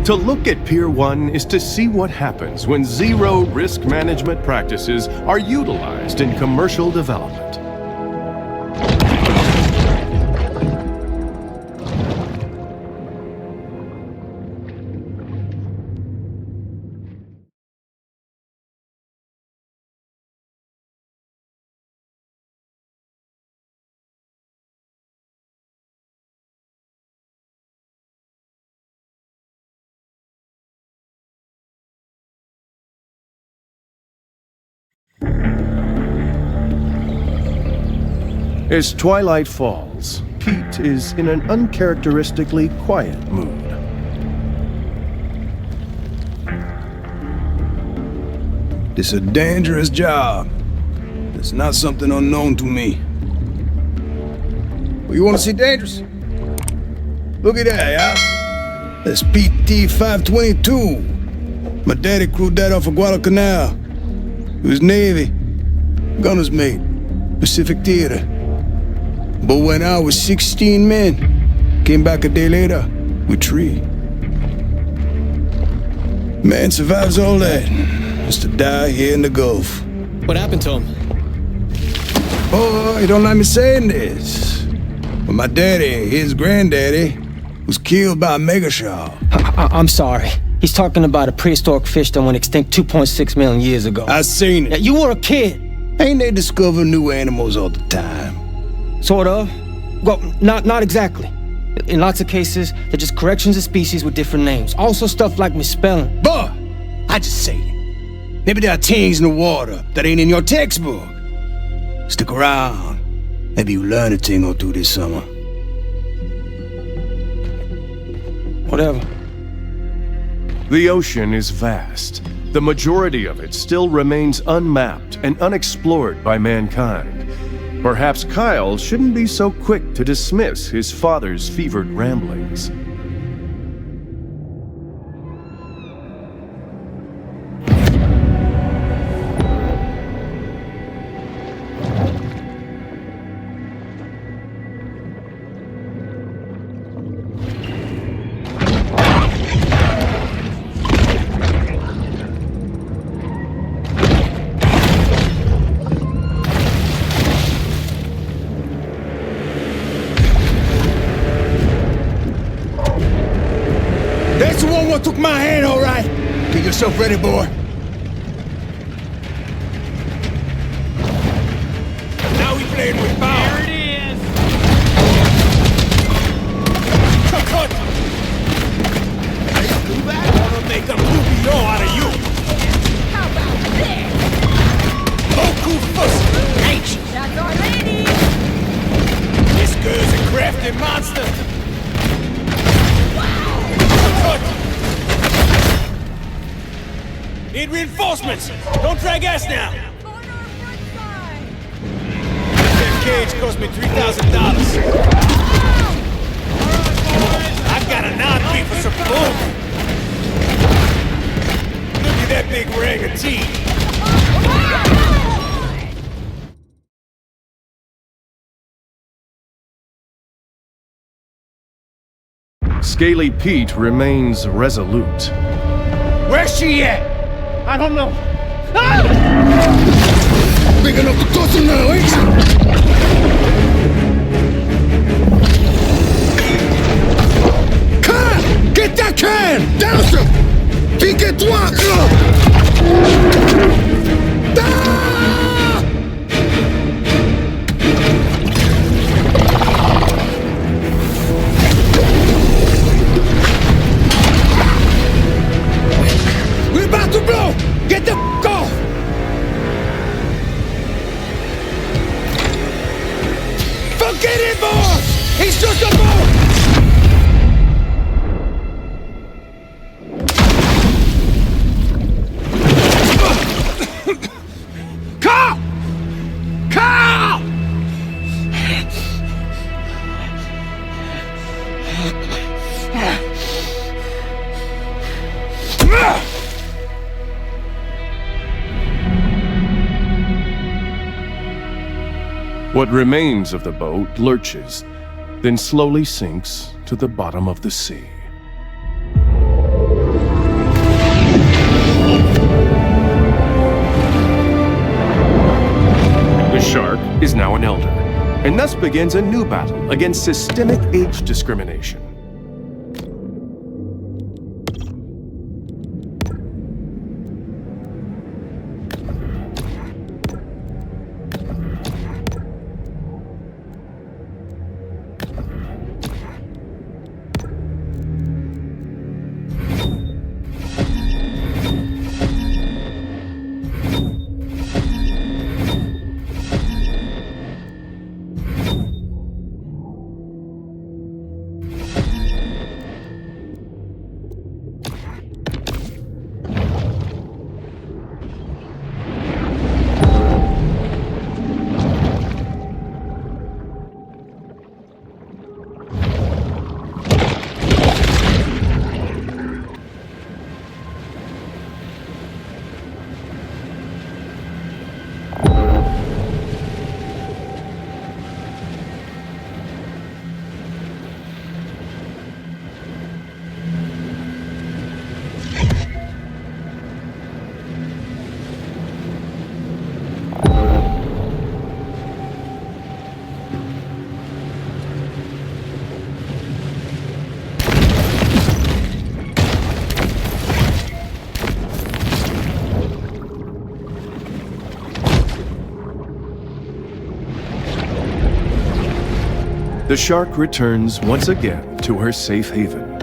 To look at Pier 1 is to see what happens when zero risk management practices are utilized in commercial development. As twilight falls, Pete is in an uncharacteristically quiet mood. This is a dangerous job. It's not something unknown to me. Well, you want to see dangerous? Look at that, yeah? That's PT 522. My daddy crewed that off of Guadalcanal. He was Navy. Gunner's mate. Pacific Theater. But when I was 16 men, came back a day later with 3. Man survives all that, just to die here in the Gulf. What happened to him? Oh, you don't like me saying this. But my daddy, his granddaddy, was killed by a mega shark. I'm sorry. He's talking about a prehistoric fish that went extinct 2.6 million years ago. I seen it. Now, you were a kid. Ain't they discover new animals all the time? Sort of. Well, not exactly. In lots of cases, they're just corrections of species with different names. Also stuff like misspelling. But I just say it. Maybe there are things in the water that ain't in your textbook. Stick around. Maybe you learn a thing or two this summer. Whatever. The ocean is vast. The majority of it still remains unmapped and unexplored by mankind. Perhaps Kyle shouldn't be so quick to dismiss his father's fevered ramblings. That's the one what took my hand, all right. Get yourself ready, boy. Now we playing with power. There it is! Cut! Do that? I'm gonna make a Rubio out of you. How about this? Boku fussy, ain't you? That's our lady! This girl's a crafty monster. Cut! Need reinforcements! Don't drag ass now! Corner front side! That cage cost me $3,000. I've got a non-beat for some boom! Look at that big ring of teeth! Scaly Pete remains resolute. Where's she at? I don't know. Big enough to toss him now, ain't you? Can! Get that can! Douse him! Pique-toi! We're about to blow! Get the f*** off! Forget it, boss! He's just a boat! Carl! Carl! What remains of the boat lurches, then slowly sinks to the bottom of the sea. and thus begins a new battle against systemic age discrimination. The shark returns once again to her safe haven.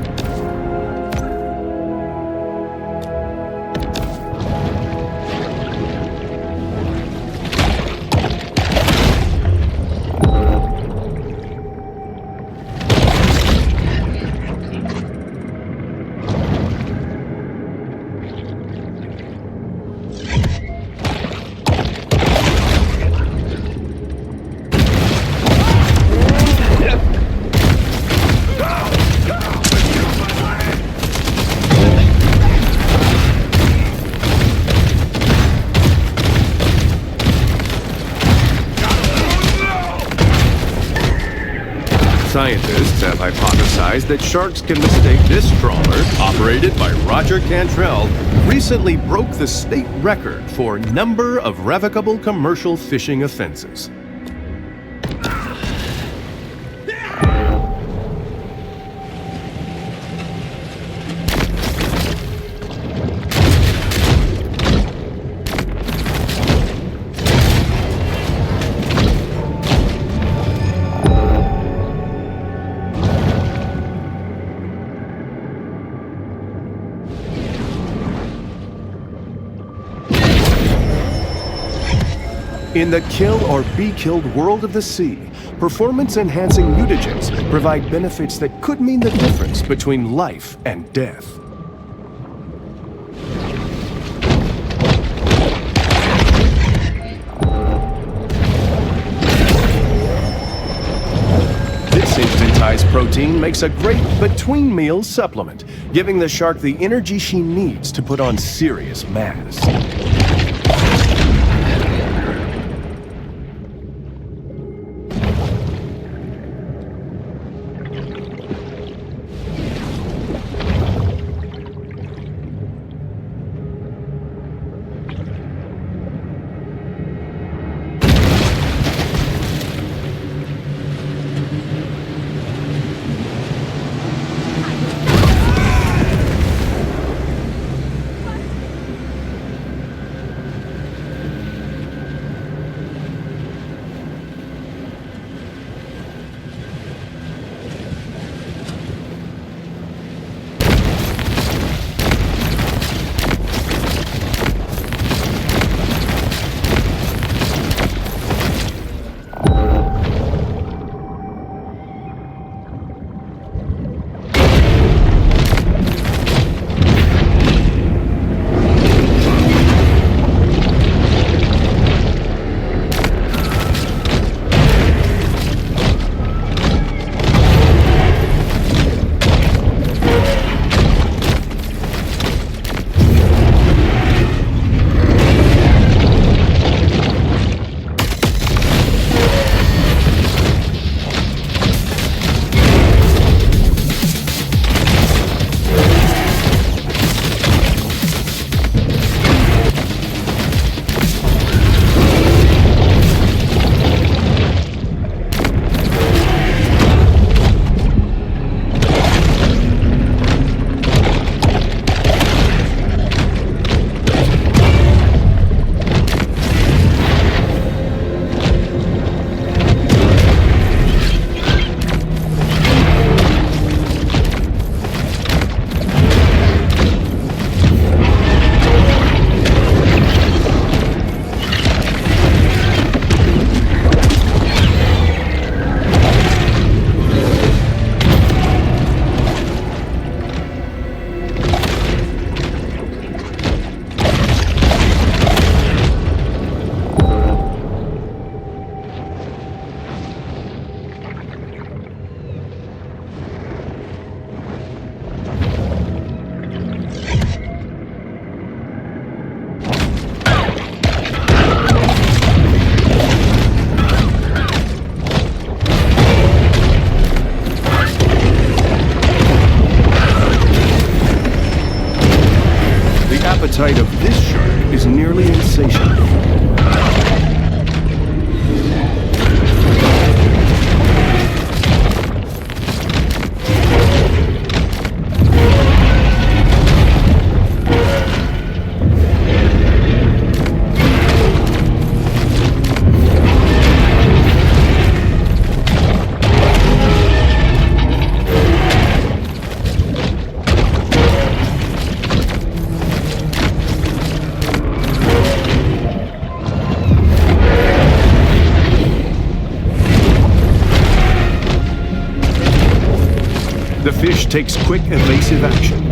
Scientists have hypothesized that sharks can mistake this trawler, operated by Roger Cantrell, recently broke the state record for number of revocable commercial fishing offenses. In the kill or be killed world of the sea, performance-enhancing mutagens provide benefits that could mean the difference between life and death. This instantized protein makes a great between-meal supplement, giving the shark the energy she needs to put on serious mass. appetite of this shark is nearly insatiable. The fish takes quick, evasive action.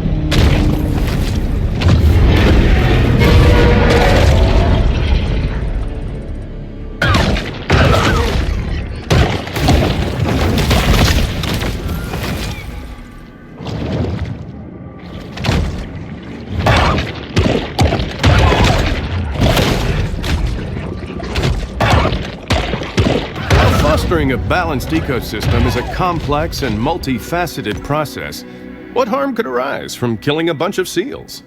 Fostering a balanced ecosystem is a complex and multifaceted process. What harm could arise from killing a bunch of seals?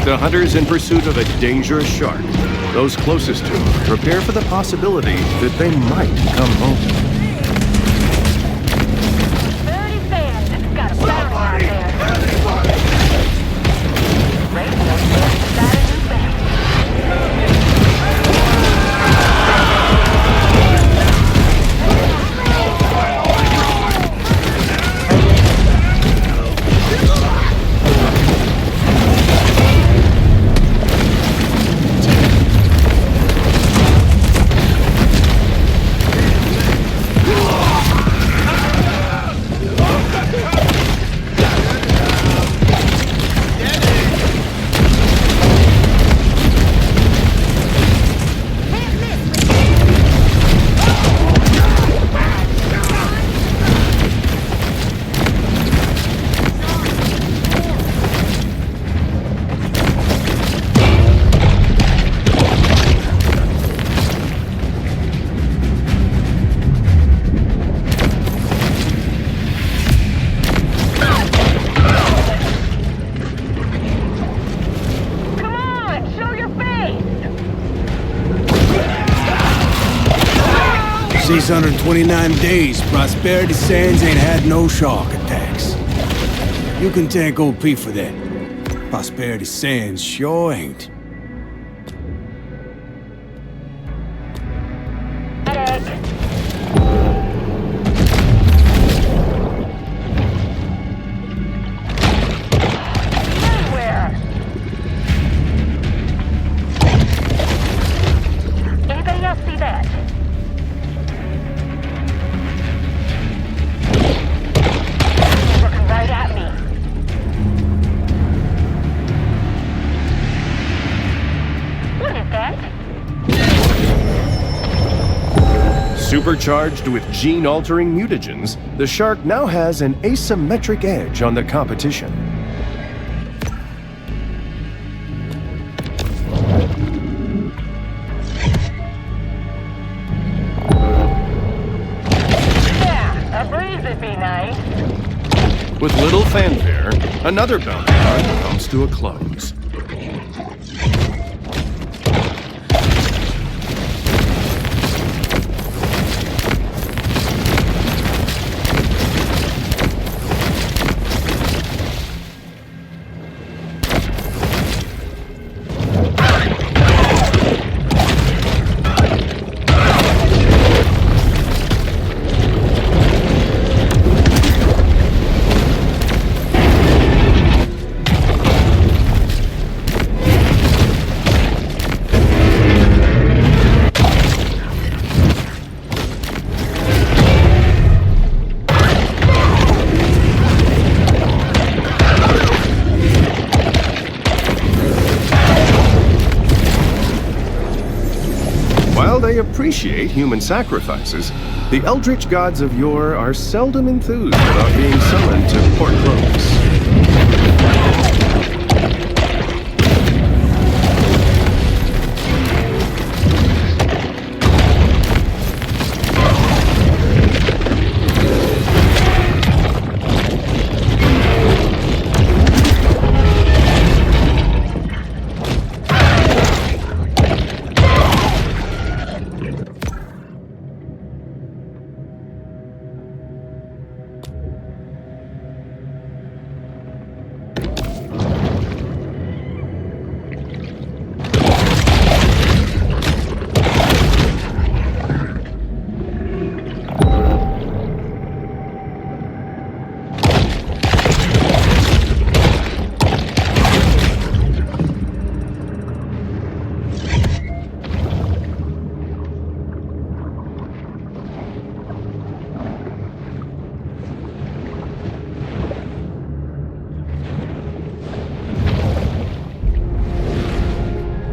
The hunters in pursuit of a dangerous shark. Those closest to them prepare for the possibility that they might come home. Dirty fans got a bounty out there. Radio says got a new bounty. Come on, show your face. 629 days, Prosperity Sands ain't had no shark attacks. You can thank OP for that. Prosperity Sands sure ain't. Anywhere. Anybody else see that? Looking right at me. What is that? Supercharged with gene-altering mutagens, the shark now has an asymmetric edge on the competition. Yeah, a breeze would be nice. With little fanfare, another bounty hunt comes to a close. they appreciate human sacrifices, the eldritch gods of yore are seldom enthused about being summoned to Port Clovis.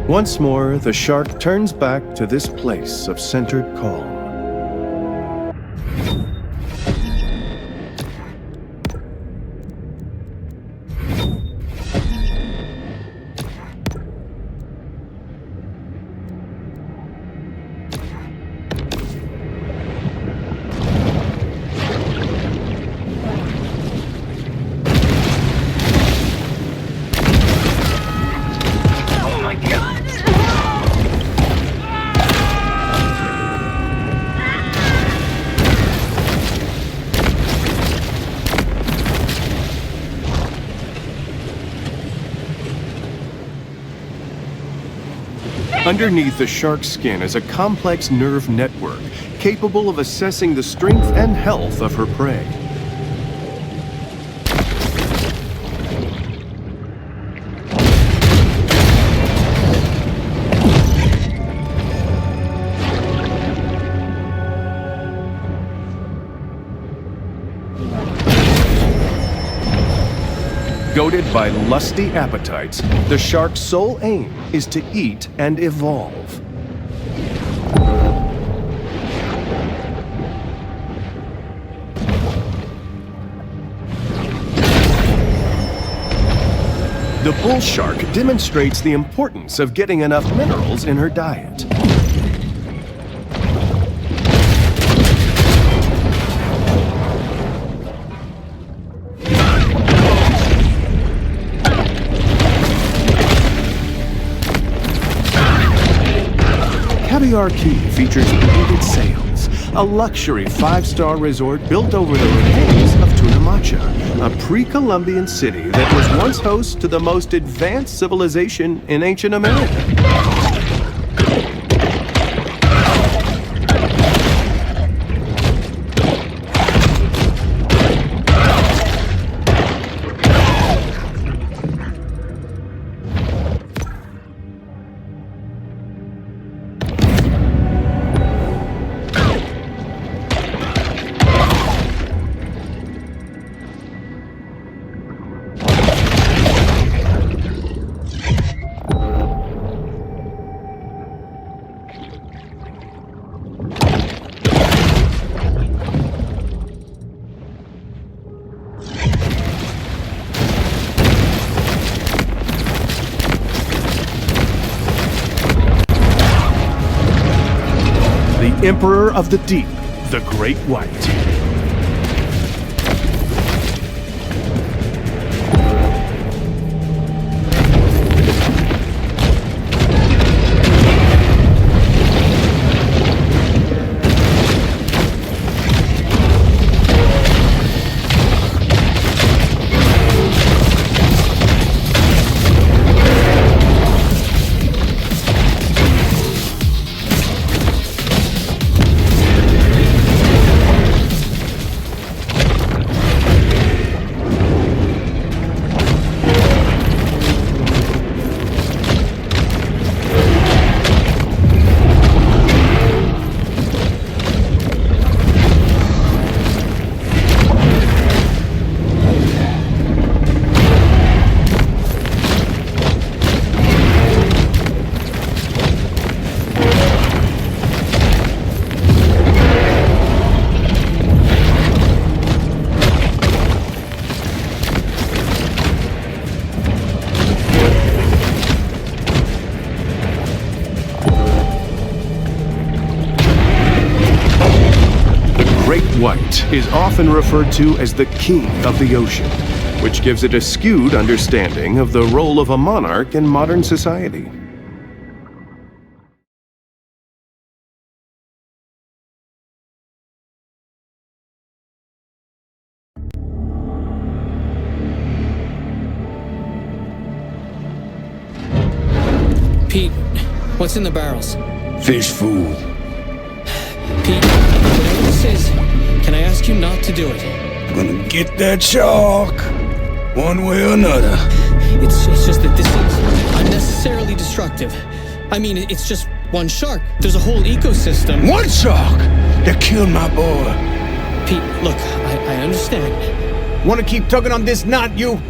Once more, the shark turns back to this place of centered calm. Underneath the shark's skin is a complex nerve network capable of assessing the strength and health of her prey. Goaded by lusty appetites, the shark's sole aim is to eat and evolve. The bull shark demonstrates the importance of getting enough minerals in her diet. Caviar Key features painted sails, a luxury 5-star resort built over the remains of Tunamacha, a pre-Columbian city that was once host to the most advanced civilization in ancient America. Emperor of the Deep, the Great White. White is often referred to as the king of the ocean, which gives it a skewed understanding of the role of a monarch in modern society. Pete, what's in the barrels? Fish food. Pete, whatever this is, can I ask you not to do it? Gonna get that shark, one way or another. It's just that this is unnecessarily destructive. I mean, it's just one shark. There's a whole ecosystem. One shark that killed my boy. Pete, look, I understand. Wanna keep tugging on this knot, you?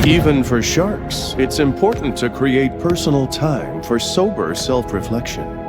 Even for sharks, it's important to create personal time for sober self-reflection.